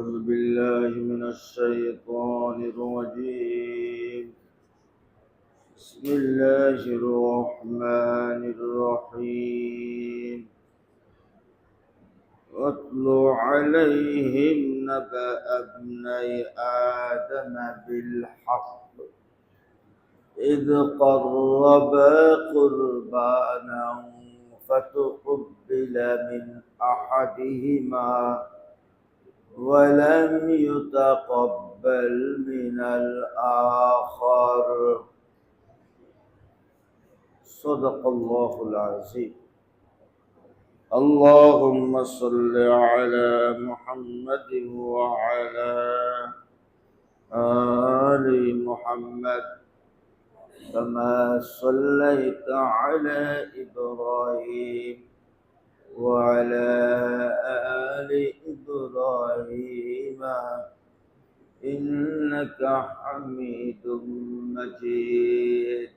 أعوذ بالله من الشيطان الرجيم. بسم الله الرحمن الرحيم. واتل عليهم نبأ ابني آدم بالحق إذ قربا قربانا فتقبل من أحدهما ولم يتقبل من الآخر. صدق الله العظيم. اللهم صل على محمد وعلى آل محمد كما صليت على إبراهيم وعلى آل إبراهيم إنك حميد مجيد.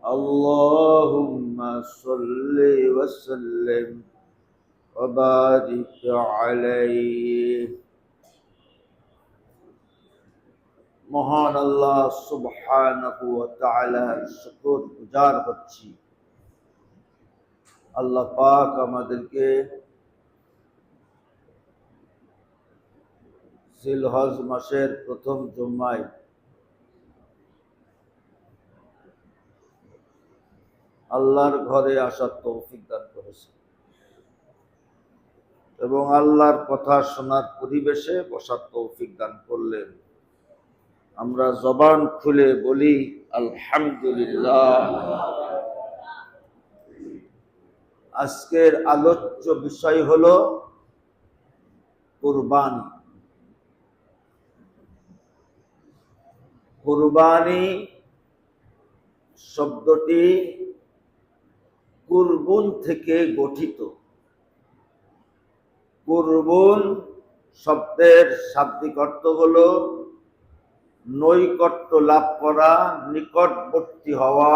اللهم صل وسلم وبارك عليه. মহান আল্লাহ সুবহানাহু ওয়া তাআলার শুকর গুজার হচ্ছি। আল্লাহ পাক আমাদেরকে জিলহজ মাসের প্রথম জুমায় আল্লাহর ঘরে আসার তৌফিক দান করেছেন এবং আল্লাহর কথা শোনার পরিবেশে বসার তৌফিক দান করলেন। আমরা জবান খুলে বলি আলহামদুলিল্লাহ। আজকের আলোচ্য বিষয় হলো কুরবানি। কুরবানি শব্দটি কুরবুন থেকে গঠিত। কুরবুন শব্দের শাব্দিক অর্থ হলো নৈকট্য লাভ করা, নিকটবর্তী হওয়া,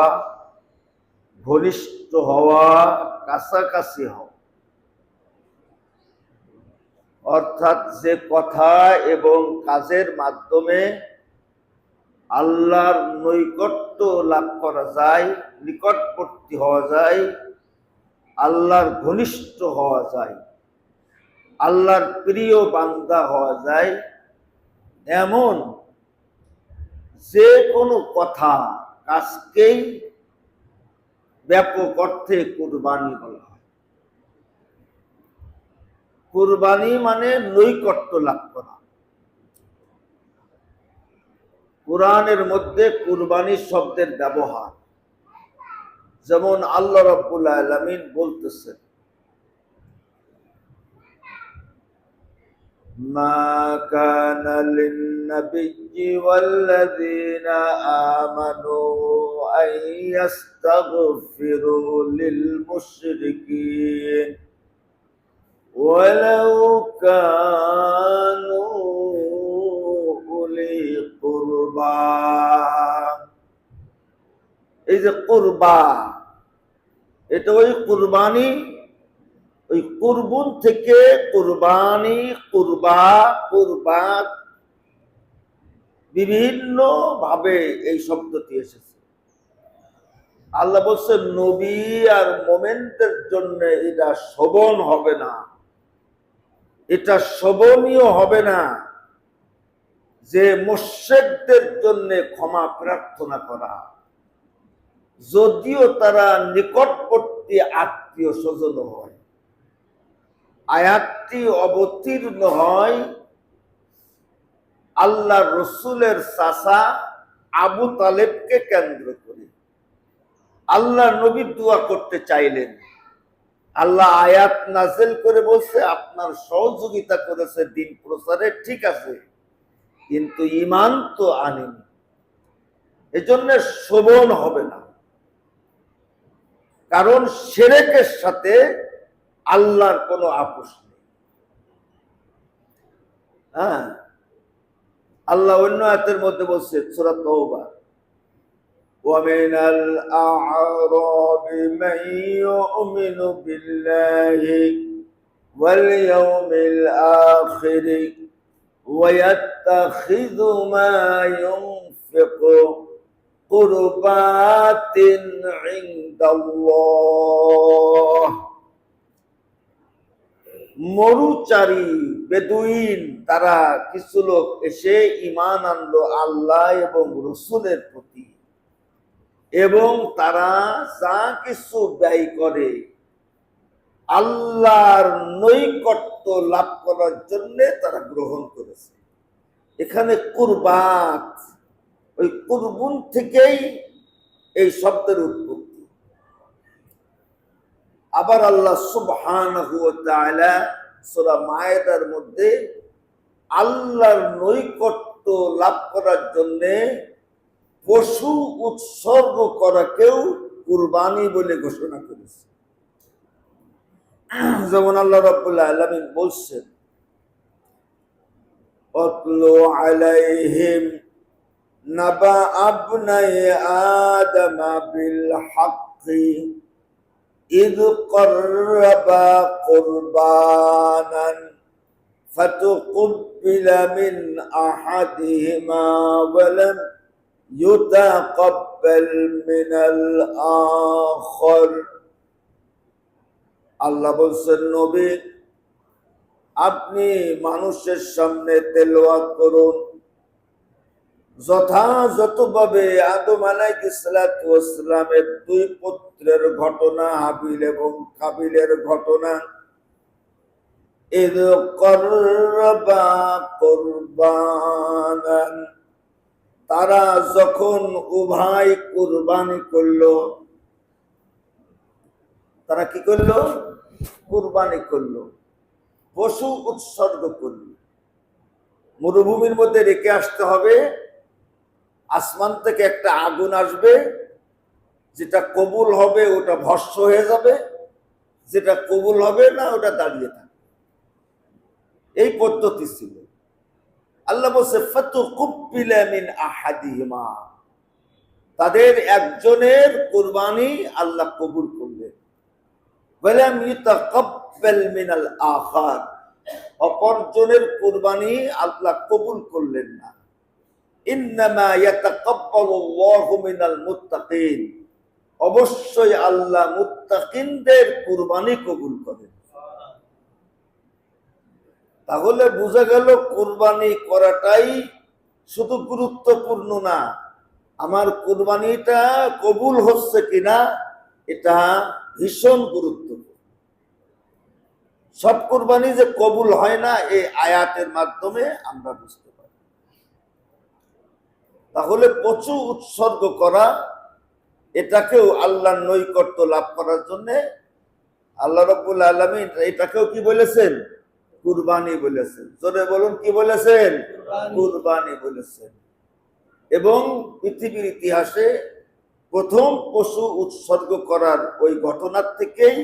ঘনিষ্ঠ হওয়া, কাছাকাছি হওয়া। অর্থাৎ যে কথা এবং কাজের মাধ্যমে আল্লাহর নৈকট্য লাভ করা যায়, নিকটবর্তী হওয়া যায়, আল্লাহর ঘনিষ্ঠ হওয়া যায়, আল্লাহর প্রিয় বান্দা হওয়া যায়, এমন যে কোনো কথা কাজকেই ব্যাপক অর্থে কুরবানি বলা হয়। কুরবানি মানে নৈকট্য লাভ করা। কোরআনের মধ্যে কুরবানি শব্দের ব্যবহার, যেমন আল্লাহ রাব্বুল আলামিন বলতেছেন, মা কানা লিন-নাবিয়্যি ওয়াল্লাযীনা আমানু আন ইস্তাগফিরু লিল-মুশরিকিন ওয়ালাউ কানু উলি কুরবা। এই যে কুরবা, এটা ওই কুরবানি, ওই কুরবুন থেকে কুরবানি, কুরবা, কুরবাত বিভিন্ন ভাবে এই শব্দটি এসেছে। আল্লাহ বলছেন নবী আর মোমেনদের জন্য এটা শোভন হবে না, এটা শোভনীয় হবে না যে মুশরিকদের জন্য ক্ষমা প্রার্থনা করা, যদিও তারা নিকটবর্তী আত্মীয় স্বজন হয়। আয়াতটি অবতীর্ণ হয় আল্লাহ রসুলের চাচা আবু তালেবকে কেন্দ্র করে। আল্লাহ নবী দোয়া করতে চাইলেন, আল্লাহ আয়াত নাযিল করে বলছে আপনার সহযোগিতা করেছে দিন প্রচারে, ঠিক আছে, কিন্তু ঈমান তো আনেনি, এজন্য শোভন হবে না। কারণ শিরকের সাথে আল্লাহর কোনো আপোষ নেই। আল্লাহ অন্য আয়াতের মধ্যে বলছে সূরা তাওবা, ومن الأعراب من يؤمن بالله واليوم الآخر ويتخذ ما ينفق قربات عند الله মরুচারী বেদুইন তারা কিছু লোক এসে ঈমান আনলো আল্লাহ এবং রাসূলের প্রতি এবং তারা যা কিছু ব্যয় করে আল্লাহর নৈকট্য লাভ করার জন্য তারা গ্রহণ করেছে। এখানে কুরবাত, ওই কুরবুন থেকেই এই শব্দের উৎপত্তি। আবার আল্লাহ সুবহানাহু ওয়া তাআলা সূরা মায়েদার মধ্যে আল্লাহর নৈকট্য লাভ করার জন্য পশু উৎসর্গ করাকেও কুরবানি বলে ঘোষণা করেছে। যেমন আল্লাহ রাব্বুল আলামিন বলছেন, আতলু আলাইহিম নাবা আবনাই আদম বিল হাক্কি ইয ক্বাররাবা কুরবানান ফাতুকুব্বিলা মিন আহাদিহিমা ওয়া লাম ইউতাকাব্বাল মিনাল আখার। আল্লাহ বলছেন, নবী আপনি মানুষের সামনে তেলাওয়াত করুন যথাযথভাবে আদম আলাইহিস সালাতু ওয়াস সালামের দুই পুত্রের ঘটনা, হাবিল এবং কাবিলের ঘটনা। ইয ক্বাররাবা কুরবানান, তারা যখন উভয় কুরবানি করলো, তারা কি করলো? কুরবানি করলো, পশু উৎসর্গ করলো। মরুভূমির মধ্যে রেখে আসতে হবে, আসমান থেকে একটা আগুন আসবে, যেটা কবুল হবে ওটা ভস্ম হয়ে যাবে, যেটা কবুল হবে না ওটা দাঁড়িয়ে থাকবে। এই পদ্ধতি ছিল। আল্লাহ বলছে ফাতুকুব্বিলা মিন আহাদিহিমা, তাদের একজনের কুরবানি আল্লাহ কবুল করলেন। ওয়ালাম ইউতাকাব্বাল মিনাল আখার, অপরজনের কুরবানি আল্লাহ কবুল করলেন না। ইন্নামা ইয়াতাকাব্বালুল্লাহু মিনাল মুত্তাকিন, অবশ্যই আল্লাহ মুত্তাকিনদের কুরবানি কবুল করেন। তাহলে বোঝা গেল কুরবানি করাটাই শুধু গুরুত্বপূর্ণ না, আমার কুরবানিটা কবুল হচ্ছে কিনা এটা ভীষণ গুরুত্বপূর্ণ। সব কুরবানি যে কবুল হয় না এই আয়াতের মাধ্যমে আমরা বুঝতে পারি। তাহলে পশু উৎসর্গ করা এটাকেও আল্লাহর নৈকট্য লাভ করার জন্য আল্লাহ রাব্বুল আলামিন এটাকেও কি বলেছেন? কুরবানি বলেছেন। জোরে বলুন, কি বলেছেন? কুরবানি বলেছেন। এবং পৃথিবীর ইতিহাসে প্রথম পশু উৎসর্গ করার ওই ঘটনার থেকেই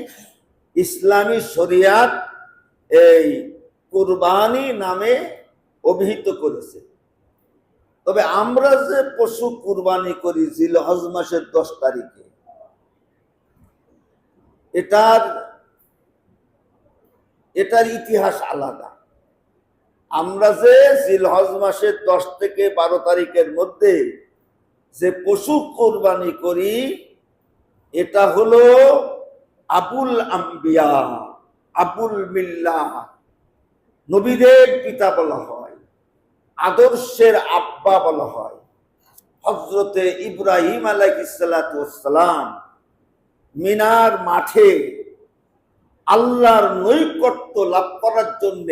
ইসলামী শরিয়াত এই কুরবানি নামে অভিহিত করেছে। তবে আমরা যে পশু কুরবানি করি জিলহজ মাসের 10 তারিখে, এটার ইতিহাস আলাদা। আমরা যে জিলহজ মাসের 10 থেকে 12 তারিখের মধ্যে যে পশু কুরবানি করি এটা হলো আবুল আম্বিয়া, আবুল মিল্লাহ, নবীদের পিতা বলা হয়, আদর্শের আব্বা বলা হয়। হযরতে ইব্রাহিম আলাইহিস সালাতু ওয়াস সালাম মিনার মাঠে আল্লাহর নৈকট্য লাভ করার জন্য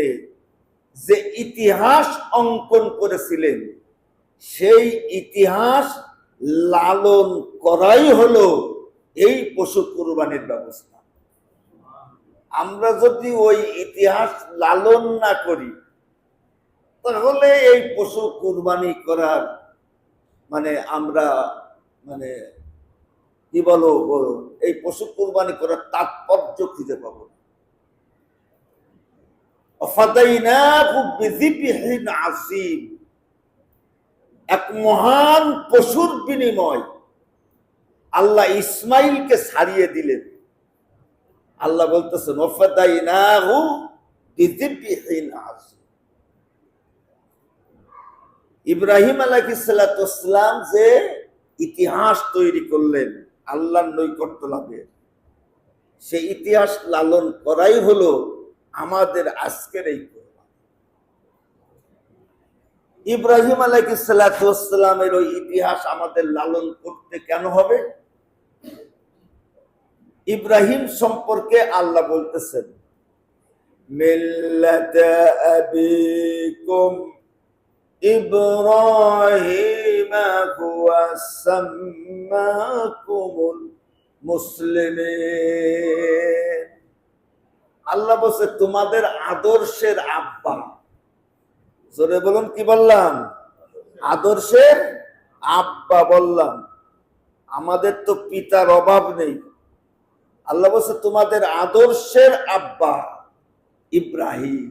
যে ইতিহাস অঙ্কন করেছিলেন, সেই ইতিহাস লালন করাই হলো এই পশু কুরবানির ব্যবস্থা। আমরা যদি ওই ইতিহাস লালন না করি তাহলে এই পশু কুরবানি করার আমরা কি বলো, এই পশু কুরবানি করার তাৎপর্য খুঁজে পাবো না। এক মহান পশুর বিনিময় আল্লাহ ইসমাইলকে ছাড়িয়ে দিলেন। আল্লাহ বলতেছেন ওয়াফাদাইনাহু বিযিবহিন আযীম। ইব্রাহিম আলাইহিস সালাতু ওয়াস সালাম যে ইতিহাস তৈরি করলেন আল্লাহর নৈকট্য লাভের, সেই ইতিহাস লালন করাই হলো আমাদের আজকের এই কোরবানি। ইব্রাহিম আলাইহিস সালাতু ওয়াস সালামের ওই ইতিহাস আমাদের লালন করতে কেন হবে? ইব্রাহিম সম্পর্কে আল্লাহ বলতেছেন, মিল্লাতা আবিকুম ইব্রাহিম হুয়া সাম্মাকুমুল মুসলিমিন। আল্লাহ বলছে তোমাদের আদর্শের আব্বা। জোরে বলুন, কি বললাম? আদর্শের আব্বা বললাম। আমাদের তো পিতার অভাব নেই। আল্লাহ বলছে তোমাদের আদর্শের আব্বা ইব্রাহিম,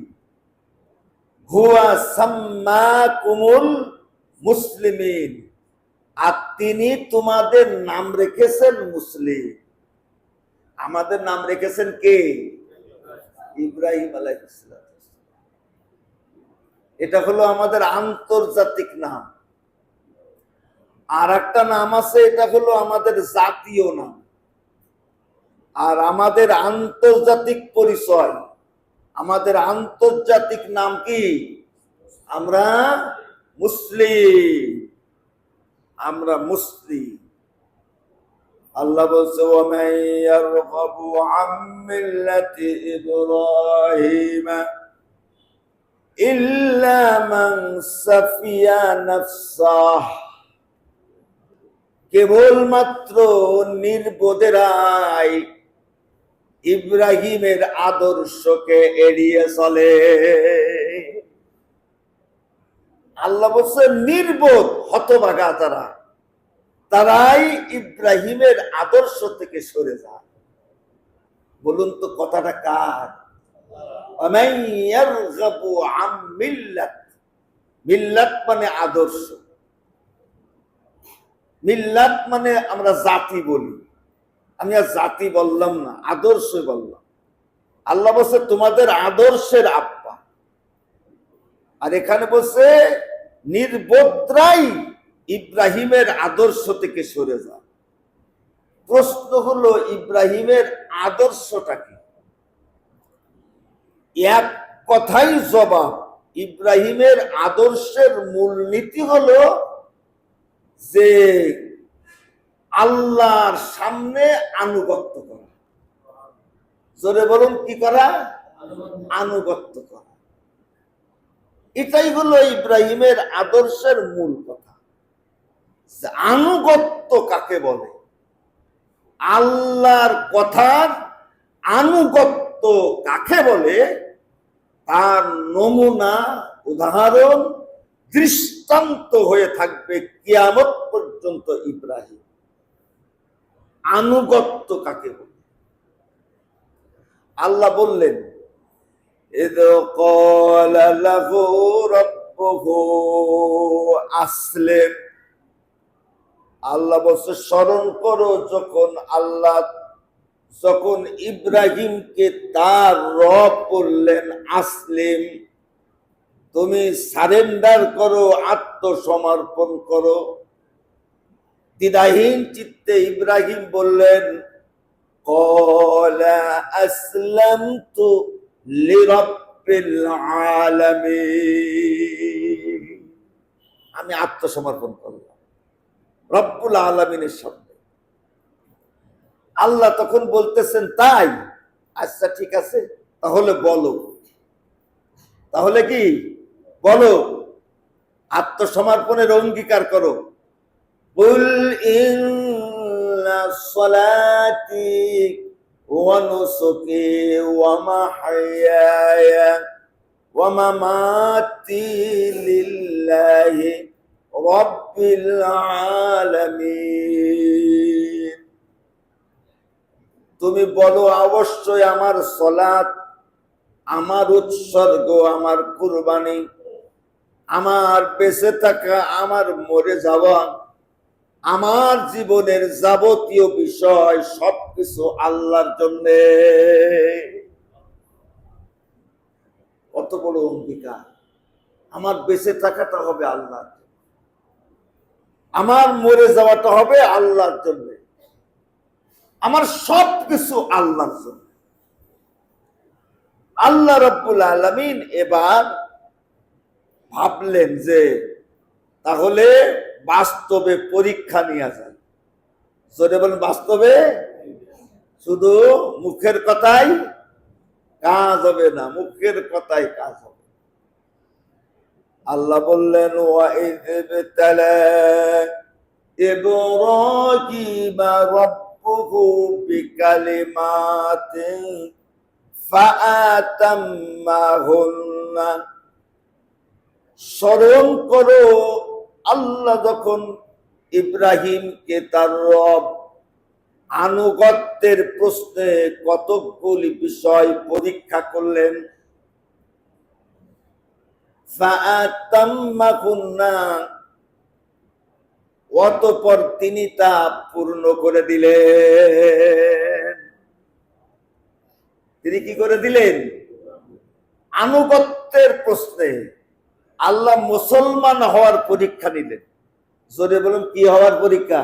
হুয়া সাম্মাকুমুল মুসলিমিন, আর তিনি তোমাদের নাম রেখেছেন মুসলিম। আমাদের নাম রেখেছেন কে? ইব্রাহিম আলাইহিস সালাম। এটা হলো আমাদের আন্তর্জাতিক নাম। আর একটা নাম আছে, এটা হলো আমাদের জাতীয় নাম। আর আমাদের আন্তর্জাতিক পরিচয়, আমাদের আন্তর্জাতিক নাম কি? আমরা মুসলিম। আমরা মুসলিম। আল্লাহ বলছে, ওয়ামান ইয়ারগাবু আন মিল্লাতি ইব্রাহিম ইল্লা মান সাফিয়া নাফসাহ। কেবলমাত্র নির্বোধেরাই ইব্রাহিমের আদর্শকে এড়িয়ে চলে। আল্লাহ বলছে নির্বোধ, হতভাগা যারা, তারাই ইব্রাহিমের আদর্শ থেকে সরে যায়। বলুন তো কথাটা কার? ওয়ামান ইয়ারগাবু আন মিল্লাত, মিল্লাত মানে আদর্শ, মিল্লাত মানে আমরা জাতি বলি। আমি আর জাতি বললাম না, আদর্শ বললাম। আল্লাহ বলছে তোমাদের আদর্শের আব্বা। আর এখানে বলছে নির্বোধরাই ইব্রাহিমের আদর্শ থেকে সরে যায়। প্রশ্ন হলো ইব্রাহিমের আদর্শটা কি? এক কথাই জবাব, ইব্রাহিমের আদর্শের মূলনীতি হলো যে আল্লাহর সামনে আনুগত্য করা। জোরে বলুন, কি করা? আনুগত্য করা। এটাই হলো ইব্রাহিমের আদর্শের মূল কথা। আনুগত্য কাকে বলে? আল্লাহর কথার আনুগত্য কাকে বলে? তার নমুনা, উদাহরণ, দৃষ্টান্ত হয়ে থাকবে কিয়ামত পর্যন্ত ইব্রাহিম। আনুগত্য কাকে বলে? আল্লাহ বললেন, ইয ক্বালা লাহু রাব্বুহু আসলিম। আল্লাহ বলছে স্মরণ করো যখন ইব্রাহিমকে তার রব বললেন আসলিম, তুমি সারেন্ডার করো, আত্মসমর্পণ করো। দ্বিধাহীন চিত্তে ইব্রাহিম বললেন, ক্বালা আসলামতু লিরাব্বিল আলামিন, আমি আত্মসমর্পণ করলাম রব্বুল আলামিনের সামনে। আল্লাহ তখন বলতেছেন, তাই? আচ্ছা ঠিক আছে, তাহলে বলো। তাহলে কি বলো? আত্মসমর্পণের অঙ্গীকার করো। কুল ইন্না সলাতি ওয়া নুসুকি ওয়া মাহইয়ায়া ওয়া মামাতি লিল্লাহি রাব্বিল আলামিন। তুমি বলো, অবশ্যই আমার সলাত, আমার উৎসর্গ, আমার কুরবানি, আমার বেঁচে থাকা, আমার মরে যাওয়া, আমার জীবনের যাবতীয় বিষয় সবকিছু আল্লাহর জন্যে। কত বড় অঙ্গীকার। আমার বেঁচে থাকাটা হবে আল্লাহর জন্য, আমার মরে যাওয়াটা হবে আল্লাহর জন্য, আমার সবকিছু আল্লাহর জন্য। আল্লাহ রাব্বুল আলামিন এবার ভাবলেন যে তাহলে বাস্তবে পরীক্ষা নেওয়া যায়। জোরে বলেন বাস্তবে, শুধু মুখের কথাই কাজ হবে না, মুখের কথাই কাজ হবে। আল্লাহ বললেন ওয়াইদ বিতালা ইব্রাহিমা রাব্বুহু বিকালিমাতিন ফাআতাম্মাহুন্না। স্মরণ করো আল্লাহ যখন ইব্রাহিমকে তার রব আনুগত্যের প্রশ্নে কতকগুলি বিষয় পরীক্ষা করলেন। ফাআতাম্মাহুন্না, অতঃপর তিনি তা পূর্ণ করে দিলেন। তিনি কি করে দিলেন? আনুগত্যের প্রশ্নে আল্লাহ মুসলমান হওয়ার পরীক্ষা নিলেন। জোরে বলুন কি হওয়ার পরীক্ষা?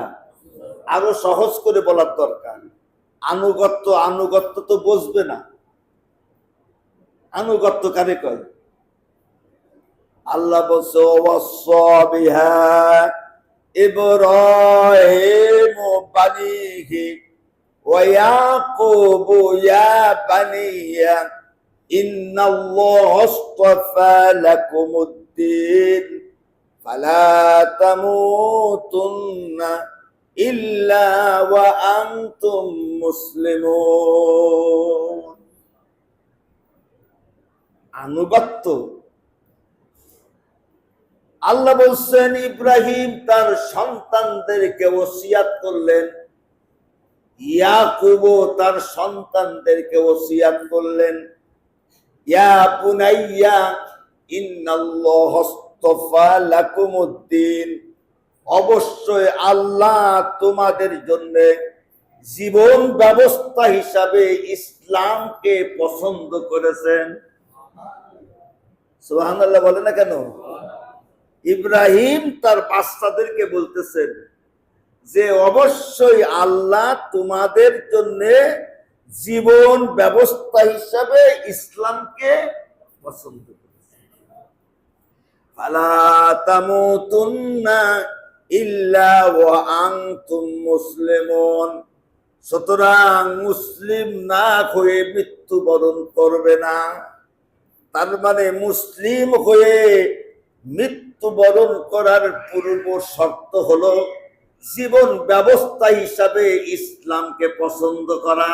আরো সহজ করে বলার দরকার। আনুগত্য, আনুগত্য তো বুঝবে না, আনুগত্য কারে কয়? আল্লাহ বলছে ওয়াসবিহা ইব্রাহিম বানিহি ওয়া ইয়াকুব ইয়া বানিয়া ইন্নাল্লাহা আস্তাফা লাকুমুদ-দীন ফালা তামুতুন্না ইল্লা ওয়া আনতুম মুসলিমুন। আনুগত্য। আল্লাহ বলছেন ইব্রাহিম তার সন্তানদেরকে ওসিয়াত করলেন, ইয়াকুব তার সন্তানদেরকে ওসিয়াত করলেন, ইয়া বুনাইয়া ইন্নাল্লাহা আস্তাফা লাকুমুদ-দীন, অবশ্যই আল্লাহ তোমাদের জন্য জীবন ব্যবস্থা হিসাবে ইসলামকে পছন্দ করেছেন। সুবহানাল্লাহ বলে না কেন? ইব্রাহিম তার বাচ্চাদেরকে বলতেছেন যে অবশ্যই আল্লাহ তোমাদের জন্য জীবন ব্যবস্থা হিসাবে ইসলামকে পছন্দ করেছেন। ফালা তামুতুন্না ইল্লা ওয়া আনতুম মুসলিমুন, সুতরাং মুসলিম না হয়ে মৃত্যুবরণ করবে না। তার মানে মুসলিম হয়ে মৃত্যুবরণ করার পূর্ব শর্ত হলো জীবন ব্যবস্থা হিসাবে ইসলামকে পছন্দ করা।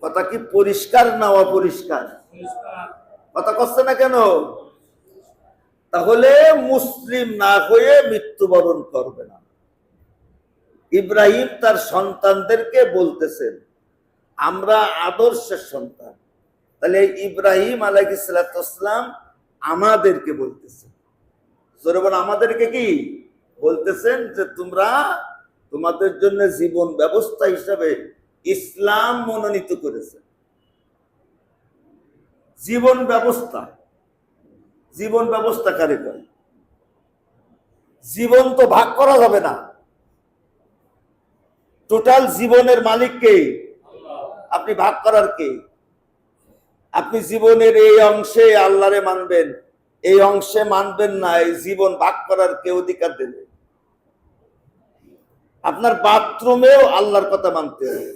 কথা কি পরিষ্কার না অপরিষ্কার? কথা কষ্ট না কেন? তাহলে মুসলিম না হয়ে মৃত্যুবরণ করবে না। ইব্রাহিম তার সন্তানদেরকে বলতেছেন আমরা আদর্শের সন্তান। তাহলে ইব্রাহিম আলাইহিস সালাম আমাদেরকে বলতেছেন, আমাদেরকে কি বলতেছেন? যে তোমরা তোমাদের জন্য জীবন ব্যবস্থা হিসাবে ইসলাম মনোনীত করেছে। জীবন ব্যবস্থা, জীবন ব্যবস্থা কারে কয়? জীবন তো ভাগ করা যাবে না, টোটাল জীবনের মালিক কে? আপনি ভাগ করার কে? আপনি জীবনের এই অংশে আল্লাহরে মানবেন, এই অংশে মানবেন না, এই জীবন ভাগ করার কে অধিকার দেবে? আপনার বাথরুমেও আল্লাহর কথা মানতে হবে,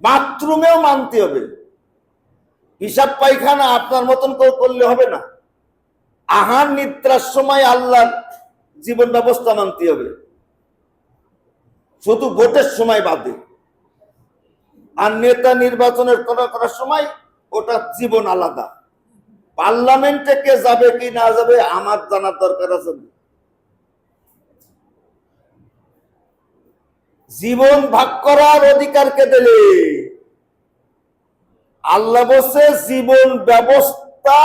বাথরুমেও মানতে হবে। হিসাব পায়খানা আপনার মতন করলে হবে না। আহার নিদ্রার সময় আল্লাহর জীবন ব্যবস্থা মানতে হবে, শুধু ভোটের সময় বাদে। আর নেতা নির্বাচনের করার সময় ওটা জীবন আলাদা। পার্লামেন্টে কে যাবে কি না যাবে আমার জানার দরকার আছে। জীবন ভাগ করার অধিকার কে দিলে? আল্লাহ বলছে জীবন ব্যবস্থা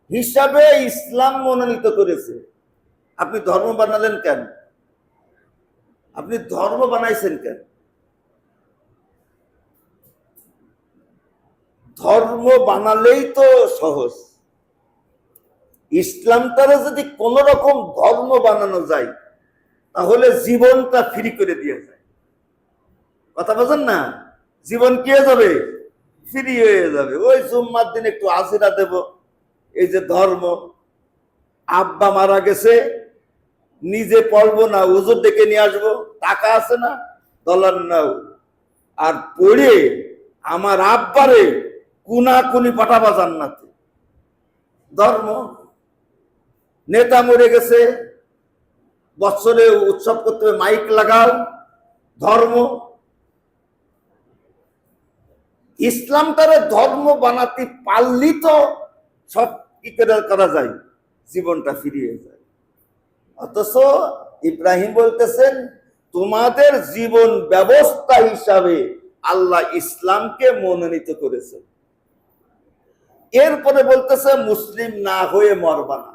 হিসাবে ইসলাম মনোনীত করেছে। আপনি ধর্ম বানালেন কেন? আপনি ধর্ম বানাইছেন কেন? ধর্ম বানালেই তো সহজ। ইসলামটারে যদি কোন রকম ধর্ম বানানো যায় তাহলে জীবনটা ফ্রি করে দিয়ে যায়। কথা বলেন না? জীবন কি হয়ে যাবে? ফ্রি হয়ে যাবে। ওই জুম্মার দিন একটু হাজিরা দেব, এই যে ধর্ম। আব্বা মারা গেছে, নিজে পড়বো না, হুজুর ডেকে নিয়ে আসবো, টাকা আছে না, ডলার নাও, আর পড়ে আমার আব্বারে কুনাকুনি পাঠাবা জান্নাতে। ধর্ম। নেতা মরে গেছে, বছরে উৎসব করতে হবে, মাইক লাগাও, ধর্ম। ইসলামটারে ধর্ম বানাতে পারলি তো সব কি করা যায়, জীবনটা ফিরিয়ে যায়। অথচ ইব্রাহিম বলতেছেন তোমাদের জীবন ব্যবস্থা হিসাবে আল্লাহ ইসলামকে মনোনীত করেছে। এরপরে বলতেছে মুসলিম না হয়ে মরবা না।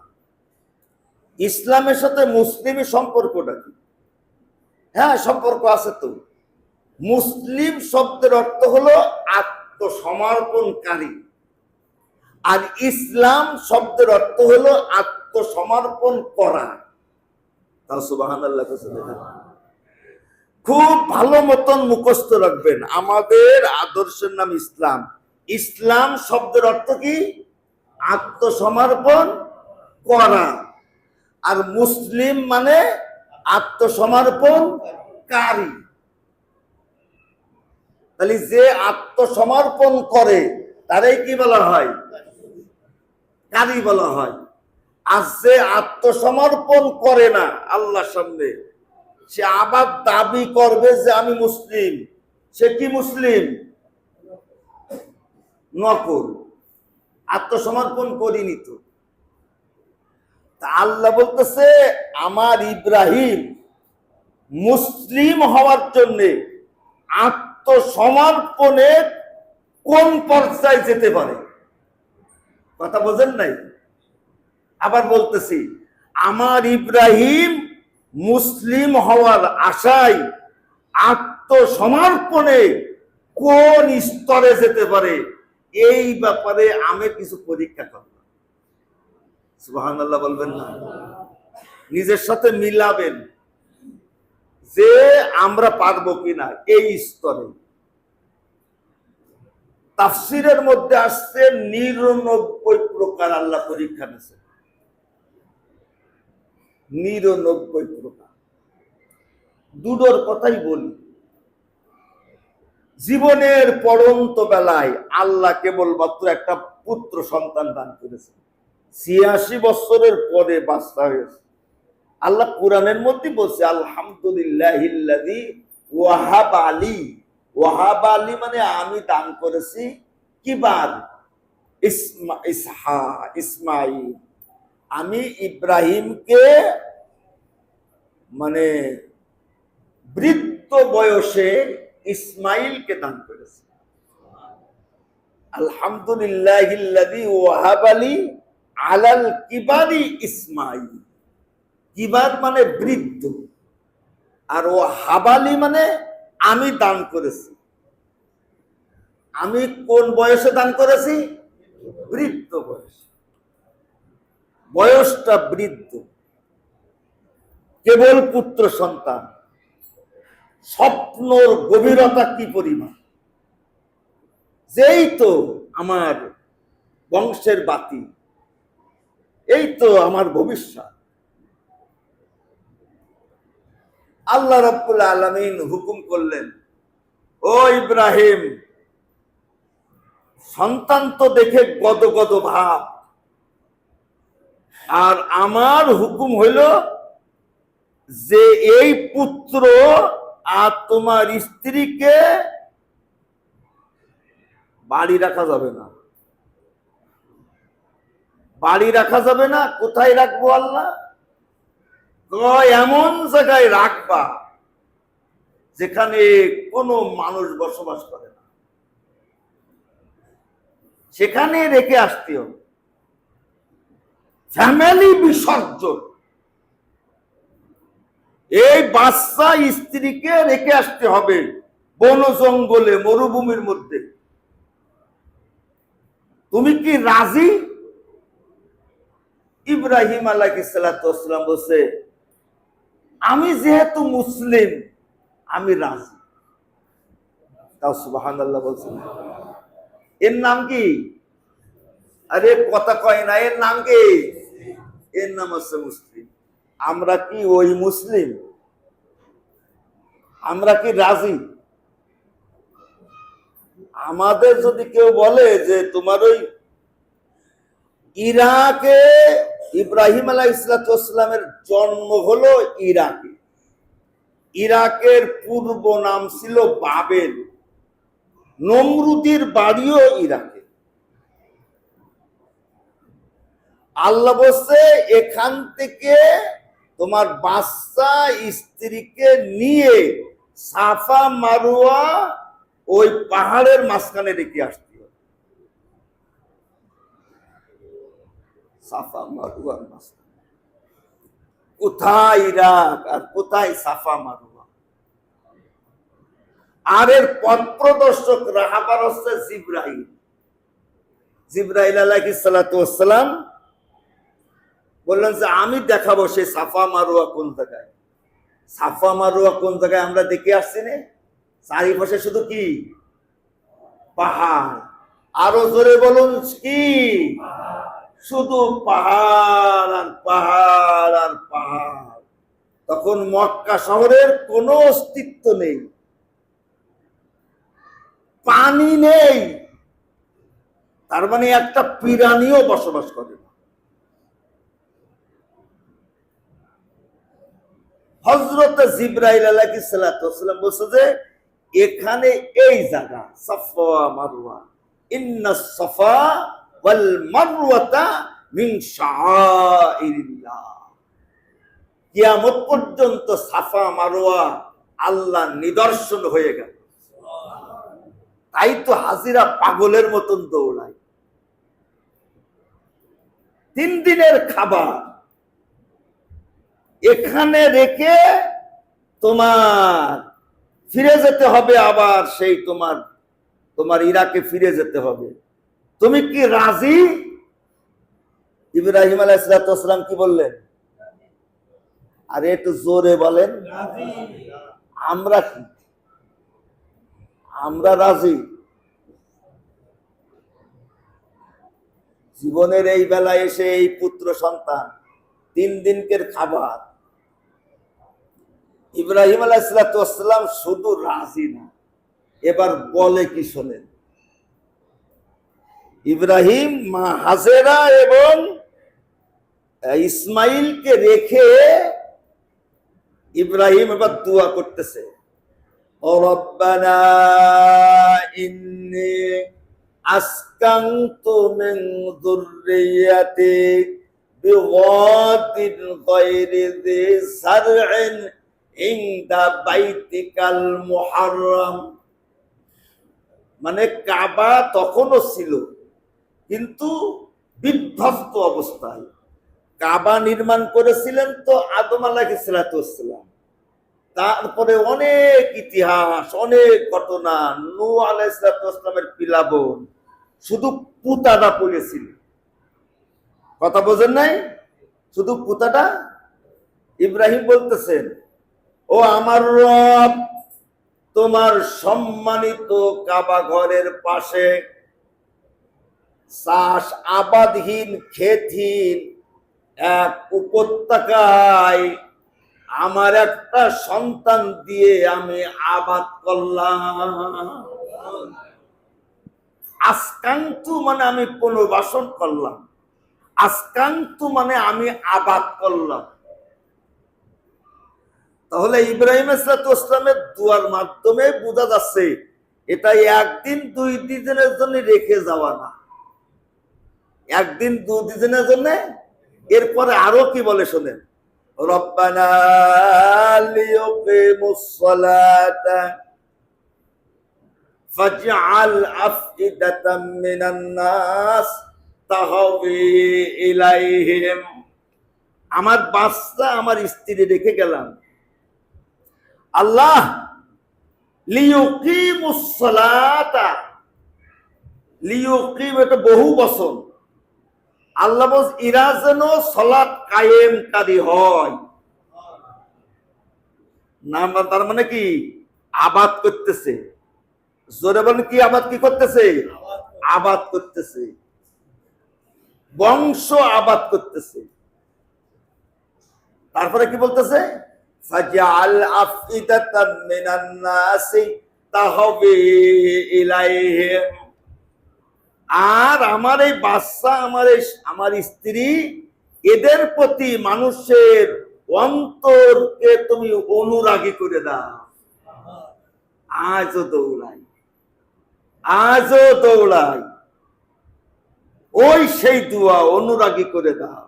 ইসলামের সাথে মুসলিমের সম্পর্কটা কি? হ্যাঁ, সম্পর্ক আছে তো। মুসলিম শব্দের অর্থ হলো আত্মসমর্পণকারী, আর ইসলাম শব্দের অর্থ হলো আত্মসমর্পণ করা। তাও সুবহানাল্লাহ। খুব ভালো মতন মুখস্থ রাখবেন, আমাদের আদর্শের নাম ইসলাম। ইসলাম শব্দের অর্থ কি? আত্মসমর্পণ করা। আর মুসলিম মানে আত্মসমর্পণকারী। তাহলে যে আত্মসমর্পণ করে তারাই কি বলা হয়? কারি বলা হয়। আর যে আত্মসমর্পণ করে না আল্লাহর সামনে, সে আবার দাবি করবে যে আমি মুসলিম, সে কি মুসলিম? নকল, আত্মসমর্পণ করিনি তো। আল্লাহ বলতেছে আমার ইব্রাহিম মুসলিম হওয়ার জন্য আত্মসমর্পণের কোন পর্যায়ে যেতে পারে। কথা বোঝেন নাই? আবার বলতেছি আমার ইব্রাহিম মুসলিম হওয়ার আশায় আত্মসমর্পণে কোন স্তরে যেতে পারে, এই ব্যাপারে আমি কিছু পরীক্ষা করব। সুবহানাল্লাহ বলবেন না? নিজের সাথে মিলাবেন যে আমরা পারবো কিনা এই স্তরে। তাফসীরের মধ্যে আসছে 99 প্রকার আল্লাহ পরীক্ষা নিয়েছে। 99 প্রকার। দুটোর কথাই বলি। জীবনের পড়ন্ত বেলায় আল্লাহ কেবলমাত্র একটা পুত্র সন্তান দান করেছে। ৮৬ বছরের পরে বাচ্চা হয়েছে। আল্লাহ কোরআনের মধ্যে বলছে আলহামদুলিল্লাহিল্লাযী ওয়াহাবা আলী। ওয়াহাবা আলী মানে আমি দান করেছি কিবার ইসমাইল। আমি ইব্রাহিমকে মানে বৃদ্ধ বয়সে ইসমাইলকে দান করেছি। আলহামদুলিল্লাহিল্লাযী ওয়াহাবা আলী আলাল কিবারি ইসমাইল। কিবার মানে বৃদ্ধ, আর ও হাবালি মানে আমি দান করেছি। আমি কোন বয়সে দান করেছি? বৃদ্ধ বয়সে। বয়সটা বৃদ্ধ, কেবল পুত্র সন্তান। স্বপ্নর গভীরতা কি পরিমাণ! যেই তো আমার বংশের বাতি, এই তো আমার ভবিষ্যৎ। আল্লাহ রাব্বুল আলামিন হুকুম করলেন, ও ইব্রাহিম, সন্তান তো দেখে গদগদ ভাব, আর আমার হুকুম হইল যে এই পুত্র আর তোমার স্ত্রীকে বাড়ি রাখা যাবে না। বাড়ি রাখা যাবে না। কোথায় রাখবো আল্লাহ? এমন জায়গায় রাখবা যেখানে কোনো মানুষ বসবাস করে না, সেখানে রেখে আসতে হবে। ফ্যামিলি বিসর্জন। এই বাচ্চা স্ত্রীকে রেখে আসতে হবে বন জঙ্গলে, মরুভূমির মধ্যে। তুমি কি রাজি? ইব্রাহিম আলাইহিস সালাম বলছে, আমি যেহেতু মুসলিম আমি রাজি। তাও সুবহানাল্লাহ বলছেন। এর নাম কি? আরে কথা কয় না, এর নাম কি? এর নাম হচ্ছে মুসলিম। আমরা কি ওই মুসলিম? আমরা কি রাজি? আমাদের যদি কেউ বলে যে তোমার ওই ইরাকে ইব্রাহিম আলাইহিসসালামের জন্ম হলো ইরাকে, ইরাকের পূর্ব নাম ছিল বাবেল, নমরুদের বাড়িও ইরাকে। আল্লাহ বলছে এখান থেকে তোমার বাচ্চা স্ত্রীকে নিয়ে সাফা মারুয়া ওই পাহাড়ের মাঝখানে রেখে আসতে হবে। সাফা মারুয়ার মাঝখানে কোথায় ইরাক আর কোথায় সাফা মারুয়া? আর এর পথ প্রদর্শক রাহাবার হচ্ছে জিব্রাইল। জিব্রাইল আলাইহিস সালাতু ওয়াস সালাম বললেন যে আমি দেখাবো সেই সাফা মারুয়া কোন জায়গায়। সাফা মারুয়া কোন জায়গায় আমরা দেখে আসছি না? চারিপাশে শুধু কি পাহাড়। আরো জোরে বলুন কি? শুধু পাহাড় আর পাহাড় আর পাহাড়। তখন মক্কা শহরের কোনো অস্তিত্ব নেই, পানি নেই, তার মানে একটা প্রাণীও বসবাস করে না। হযরত জিবরাইল আলাইহিস সালাম বলছে যে এখানে এই জায়গা সাফা মারওয়া, ইন্নাস সাফা ওয়াল মারওয়াতা মিন শাআইরিল্লাহ। কিয়ামত পর্যন্ত সাফা মারওয়া আল্লাহর নিদর্শন হয়ে গেল। তাই তো হাজিরা পাগলের মতন দৌড়ায়। 3 দিনের খাবার এখানে রেখে তোমার ফিরে যেতে হবে, আবার সেই তোমার ইরাকে ফিরে যেতে হবে। তুমি কি রাজি? ইব্রাহিম আলাইহিস সালাম কি বললেন? আরে একটু জোরে বলেন। আমরা কি? আমরা রাজি। জীবনের এই বেলায় এসে এই পুত্র সন্তান 3 দিনকের খাবার। ইব্রাহিম আলাইহিস সালাম শুধু রাজি না, এবার বলে কি শোনেন। ইব্রাহিম মা হাজেরা এবং ইসমাইলকে রেখে ইব্রাহিম এবার দোয়া করতেছে, ও রব্বানা ইন্নী আসকানতু মিন যুররিয়াতি বিওয়াদিন গায়রি যি সারইন ইনদা বাইতিকাল মুহাররম। মানে কাবা তখনও ছিল কিন্তু বিধ্বস্ত অবস্থায়। কাবা নির্মাণ করেছিলেন তো আদম আলাইহিস সালাম। তারপরে অনেক ইতিহাস, অনেক ঘটনা। নূহ আলাইহিস সালামের পিলাবোন শুধু পুতাটা পড়েছিল। কথা বোঝেন নাই? শুধু পুতাটা। ইব্রাহিম বলতেছেন, ও আমার রব, তোমার সম্মানিত কাবা ঘরের পাশে চাষ আবাদহীন ক্ষেতহীন এক উপত্যকায় আমার একটা সন্তান দিয়ে আমি আবাদ করলাম। আসকান্তু মানে আমি পুনর্বাসন করলাম, আসকান্তু মানে আমি আবাদ করলাম। তাহলে ইব্রাহিম ইসলামের দুয়ার মাধ্যমে বোঝা যাচ্ছে এটা 1 দিন 2 দিনের জন্য রেখে যাওয়া না, 1 দিন 2 দিনের জন্য। এরপরে আরো কি বলে শোনেন, রব্বানা লিয়ুকিমুস সালাতা ফাজআল আফইদাতাম মিনান নাস তাহওয়ি ইলাইহিম। আমার বাচ্চা আমার স্ত্রী রেখে গেলাম, আল্লাহ লিয়ুকিমুস সালাতা, লিউকিম, এটা বহু বচন। আল্লাহ বলছে ইরা যেন সালাত কায়েমকারী হয়। না, তার মানে কি আবাদ করতেছে। জোরে বলেন, কি আবাদ কি করতেছে? আবাদ করতেছে, বংশ আবাদ করতেছে। তারপরে কি বলতেছে? ফাজআল আফইদাতাম মিনান নাসি তাহবি ইলাইহিম। আর আমার এই বাচ্চা, আমার স্ত্রী, এদের প্রতি মানুষের অন্তরকে তুমি অনুরাগী করে দাও। আজও দৌড়াই, আজও দৌড়াই ওই সেই দুয়া, অনুরাগী করে দাও।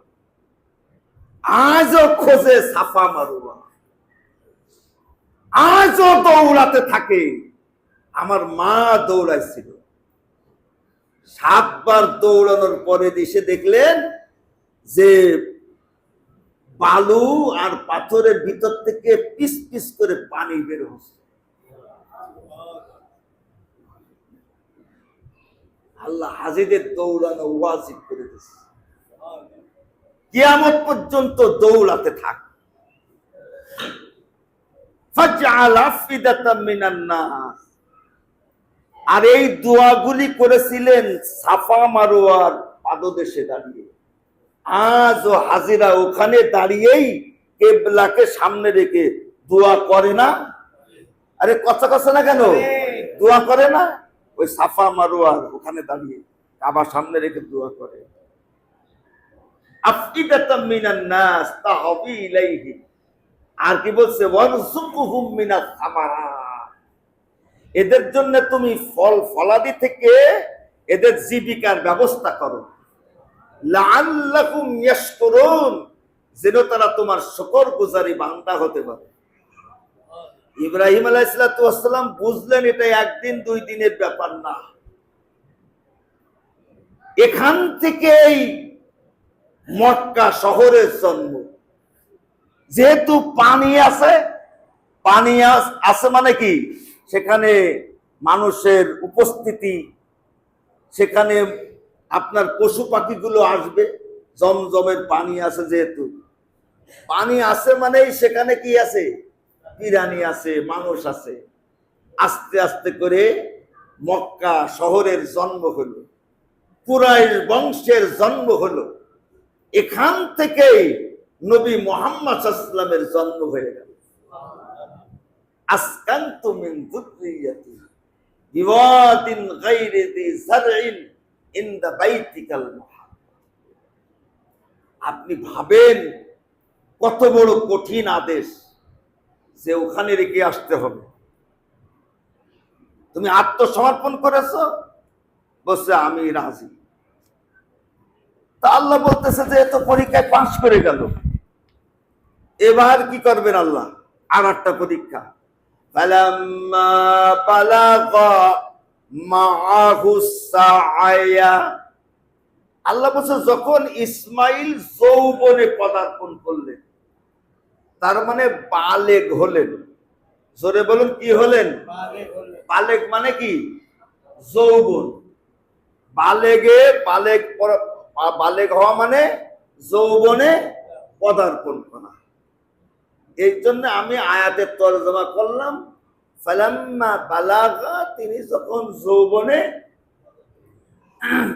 আজও খোঁজে সাফা মারুয়া, আজও দৌড়াতে থাকে। আমার মা দৌড়াইছিল, 7 বার দৌড়ানোর পরে এসে দেখলেন যে বালু আর পাথরের ভিতর থেকে পিস পিস করে পানি বের হচ্ছে। আল্লাহ হাজিদের দৌড়ানো ওয়াজিব করে দিয়েছে, কিয়ামত পর্যন্ত দৌড়াতে থাক। ফাজআল আফইদাতাম মিনান নাস। আর এই দোয়াগুলি করেছিলেন সাফা মারোয়ার পাদদেশে দাঁড়িয়ে। আজও হাজিরা ওখানে দাঁড়িয়েই কিবলাকে সামনে রেখে দোয়া করে না? আরে কথা কথা না কেন, দোয়া করে না? ওই সাফা মারোয়ার ওখানে দাঁড়িয়ে কাবা সামনে রেখে দোয়া করে। আফইদাতাম মিনান নাস তাহবি ইলাইহি। আর কি বলছে? ওয়ারযুকহুম মিনাস সামারাত। এদের জন্য তুমি ফল ফলাদি থেকে এদের জীবিকার ব্যবস্থা করো। লাআল্লাকুম ইয়াশকুরুন, যেন তারা তোমার শুকরগুজারি বান্দা হতে পারে। ইব্রাহিম আলাইহিস সালাম বুঝলেন এটা একদিন 2 দিনের ব্যাপার না। এখান থেকেই মক্কা শহরের জন্ম। যেহেতু পানি আছে, পানি আছে মানে কি সেখানে মানুষের উপস্থিতি, সেখানে আপনার পশু পাখিগুলো আসবে। জমজমের পানি আছে, যেহেতু পানি আছে মানে সেখানে কি আছে? প্রাণী আছে, মানুষ আছে। আস্তে আস্তে করে মক্কা শহরের জন্ম হলো, কুরাইশ বংশের জন্ম হলো। এখান থেকেই নবী মুহাম্মদ সাল্লাল্লাহু আলাইহি ওয়াসাল্লামের জন্ম হয়ে গেল। আসকানতু মিন যুররিয়াতি বিওয়াদিন গায়রি যি যারইন ইনদা বাইতিকাল মুহাররাম। আপনি ভাবেন কত বড় কঠিন আদেশ যে ওখানে রেখে আসতে হবে। তুমি আত্মসমর্পণ করেছো, বলছে আমি রাজি। তা আল্লাহ বলতেছে যে এত পরীক্ষায় পাশ করে গেল, এবার কি করবেন আল্লাহ? আর একটা পরীক্ষা। ফালাম্মা বালাগা মাআহু সাআয়া। আল্লাহ বলছে যখন ইসমাইল যৌবনে পদার্পণ করলেন, তার মানে বালেগ হলেন। জোরে বলুন, কি হলেন? বালেগ মানে কি? যৌবন। বালেগ হওয়া মানে যৌবনে পদার্পণ করা। এই জন্য আমি আয়াতের তরজমা করলাম ফালাম্মা বালাগা, তিনি যখন যৌবনে।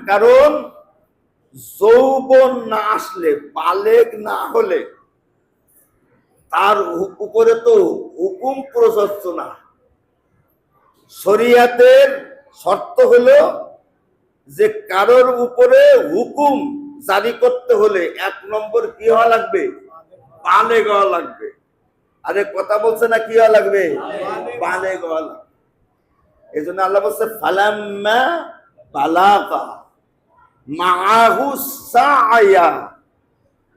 কারণ যৌবন না আসলে, বালেগ না হলে তার উপরে তো হুকুম প্রযোজ্য না। শরিয়াতের শর্ত হলো যে কারোর উপরে হুকুম জারি করতে হলে 1 নম্বর কি হওয়া লাগবে? বালেগ হওয়া লাগবে। আরে কথা বলছে না, কি হওয়া লাগবে? বালেগ হওয়া লাগবে। এই জন্য আল্লাহ বলছে ফালাম্মা বালাগা মাআহু সাআয়া।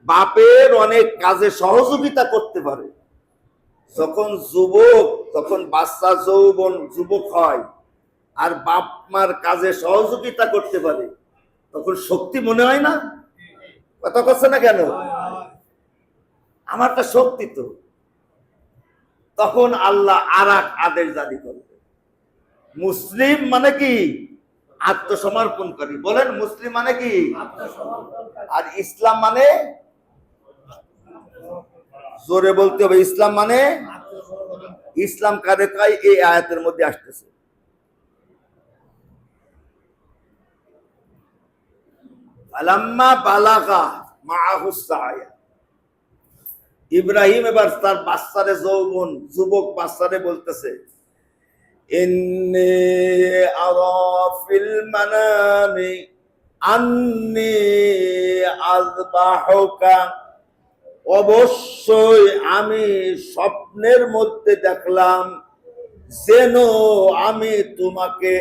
বাপের অনেক কাজে সহযোগিতা করতে পারে। যখন বাচ্চা যুবক হয় আর বাপ মার কাজে সহযোগিতা করতে পারে, তখন শক্তি মনে হয় না? কথা করছে না কেন? আমারটা শক্তি তো। তখন আল্লাহ আর এক আদেশ জারি করবে। মুসলিম মানে কি? আত্মসমর্পণকারী। বলেন মুসলিম মানে কি? আর ইসলাম মানে? জোরে বলতে হবে, ইসলাম মানে? ইসলাম কারে কয় এই আয়াতের মধ্যে আসতেছে। ফালাম্মা বালাগা মাআহু সায়া, ইব্রাহিম এবার তার বাচ্চারে, যৌবন যুবক বাচ্চারে বলতেছে, ইন্নী আরা ফিল মানামি আন্নী আযবাহুকা, অবশ্যই আমি স্বপ্নের মধ্যে দেখলাম যেন আমি তোমাকে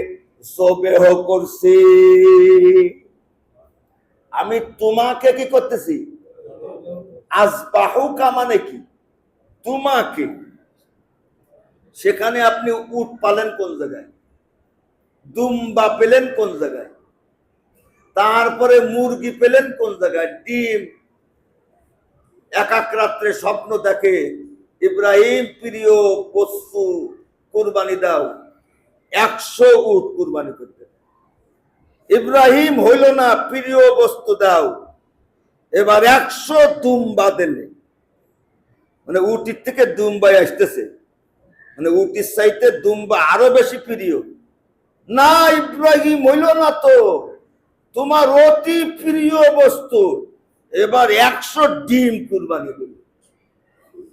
জবেহ করছি। আমি তোমাকে কি করতেছি? আযবাহুকা মানে কি? তোমাকে। সেখানে আপনি উট পালেন কোন জায়গায়? দুম্বা পেলেন কোন জায়গায়? তারপরে মুরগি পেলেন কোন জায়গায়? ডিম। এক এক রাত্রে স্বপ্ন দেখে, ইব্রাহিম প্রিয় বস্তু কুরবানি দাও, 100 উট কুরবানি করতে। ইব্রাহিম হইল না, প্রিয় বস্তু দাও, এবার 100 দুম্বা দিলে। মানে উটির থেকে দুম্বাই আসতেছে, মানে উটির চাইতে দুম্বা আরো বেশি প্রিয়। না ইব্রাহিম হইল না তো, তোমার অতি প্রিয় বস্তু, এবার 100 ডিম কুরবানি দিল।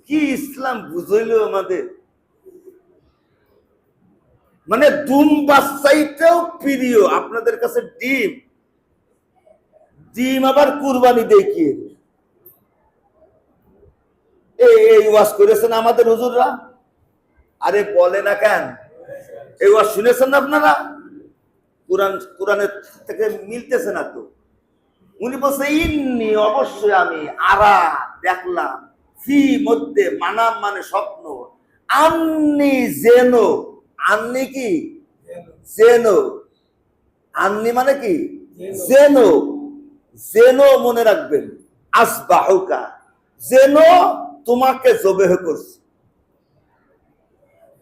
কি ইসলাম বুঝইল আমাদের? মানে দুম্বার চাইতেও প্রিয় আপনাদের কাছে ডিম। ডিম আবার কুরবানি দেখিয়ে এই ওয়াজ করেছেন আমাদের হুজুররা। আরে বলে না কেন? এই ওয়াজ শুনেছেন না আপনারা? কোরআনের থেকে মিলতেছে না তো। উনি বলছে ইন্নি, অবশ্যই আমি, আরা দেখলাম, ফি মধ্যে, মানাম মানে স্বপ্ন, আন্নি যেন, আন্নি কি? যেন। আন্নি মানে কি? যেন। যেন মনে রাখবেন, আসবাহুকা, যেন তোমাকে জবেহ করছে।